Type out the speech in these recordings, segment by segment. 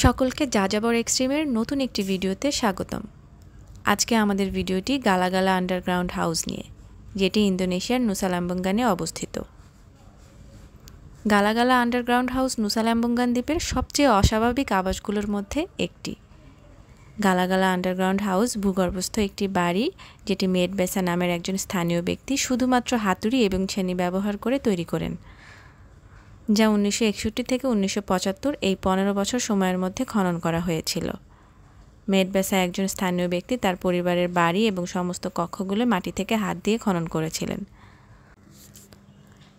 সকলকে যাযাবর এক্সট্রিমের নতুন একটি ভিডিওতে স্বাগতম। আজকে আমাদের ভিডিওটি গালাগালা আন্ডারগ্রাউন্ড হাউস নিয়ে, যেটি ইন্দোনেশিয়ার নুসা ল্যাম্বঙ্গানে অবস্থিত। গালাগালা আন্ডারগ্রাউন্ড হাউস নুসা ল্যাম্বঙ্গান দ্বীপের সবচেয়ে অস্বাভাবিক আবাসগুলোর মধ্যে একটি। গালাগালা আন্ডারগ্রাউন্ড হাউস ভূগর্ভস্থ একটি বাড়ি, যেটি মেড বেসা নামের একজন স্থানীয় ব্যক্তি শুধুমাত্র হাতুড়ি এবং ছেনি ব্যবহার করে তৈরি করেন, যা 1961 থেকে 1975 এই 15 বছর সময়ের মধ্যে খনন করা হয়েছিল। মেড বেসা একজন স্থানীয় ব্যক্তি তার পরিবারের বাড়ি এবং সমস্ত কক্ষগুলো মাটি থেকে হাত দিয়ে খনন করেছিলেন।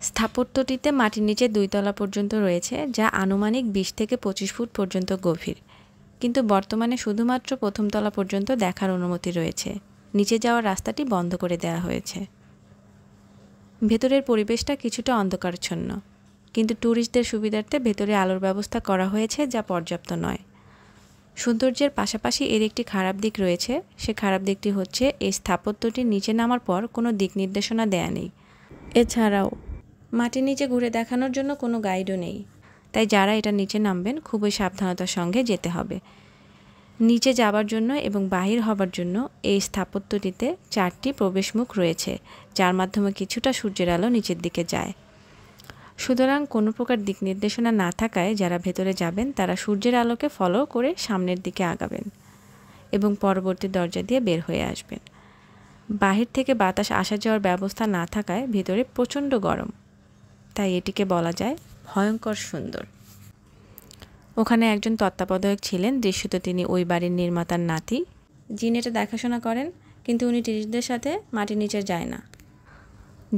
স্থাপত্যটিতে মাটির নিচে 2 তলা পর্যন্ত রয়েছে, যা আনুমানিক 20 থেকে 25 ফুট পর্যন্ত গভীর, কিন্তু বর্তমানে শুধুমাত্র প্রথম তলা পর্যন্ত দেখার অনুমতি রয়েছে। নিচে যাওয়ার রাস্তাটি বন্ধ করে দেওয়া হয়েছে। ভেতরের পরিবেশটা কিছুটা অন্ধকারাচ্ছন্ন, কিন্তু ট্যুরিস্টদের সুবিধার্থে ভেতরে আলোর ব্যবস্থা করা হয়েছে, যা পর্যাপ্ত নয়। সৌন্দর্যের পাশাপাশি এর একটি খারাপ দিক রয়েছে। সে খারাপ দিকটি হচ্ছে এই স্থাপত্যটির নিচে নামার পর কোনো দিক নির্দেশনা দেয়া নেই। এছাড়াও মাটির নিচে ঘুরে দেখানোর জন্য কোনো গাইডও নেই, তাই যারা এটা নিচে নামবেন খুবই সাবধানতার সঙ্গে যেতে হবে। নিচে যাবার জন্য এবং বাহির হবার জন্য এই স্থাপত্যটিতে 4টি প্রবেশমুখ রয়েছে, যার মাধ্যমে কিছুটা সূর্যের আলো নিচের দিকে যায়। সুতরাং কোনো প্রকার দিক নির্দেশনা না থাকায় যারা ভেতরে যাবেন তারা সূর্যের আলোকে ফলো করে সামনের দিকে আগাবেন এবং পরবর্তী দরজা দিয়ে বের হয়ে আসবেন। বাহির থেকে বাতাস আসা যাওয়ার ব্যবস্থা না থাকায় ভেতরে প্রচণ্ড গরম, তাই এটিকে বলা যায় ভয়ঙ্কর সুন্দর। ওখানে একজন তত্ত্বাবধায়ক ছিলেন, দৃশ্যত তিনি ওই বাড়ির নির্মাতার নাতি, যিনি এটা দেখাশোনা করেন, কিন্তু উনি টুরিস্টদের সাথে মাটির নিচে যায় না।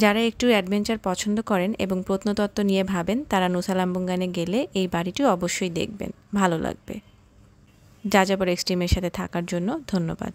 যারা একটু অ্যাডভেঞ্চার পছন্দ করেন এবং প্রত্নতত্ত্ব নিয়ে ভাবেন, তারা নুসা ল্যাম্বঙ্গানে গেলে এই বাড়িটি অবশ্যই দেখবেন, ভালো লাগবে। যাযাবর এক্সট্রিমের সাথে থাকার জন্য ধন্যবাদ।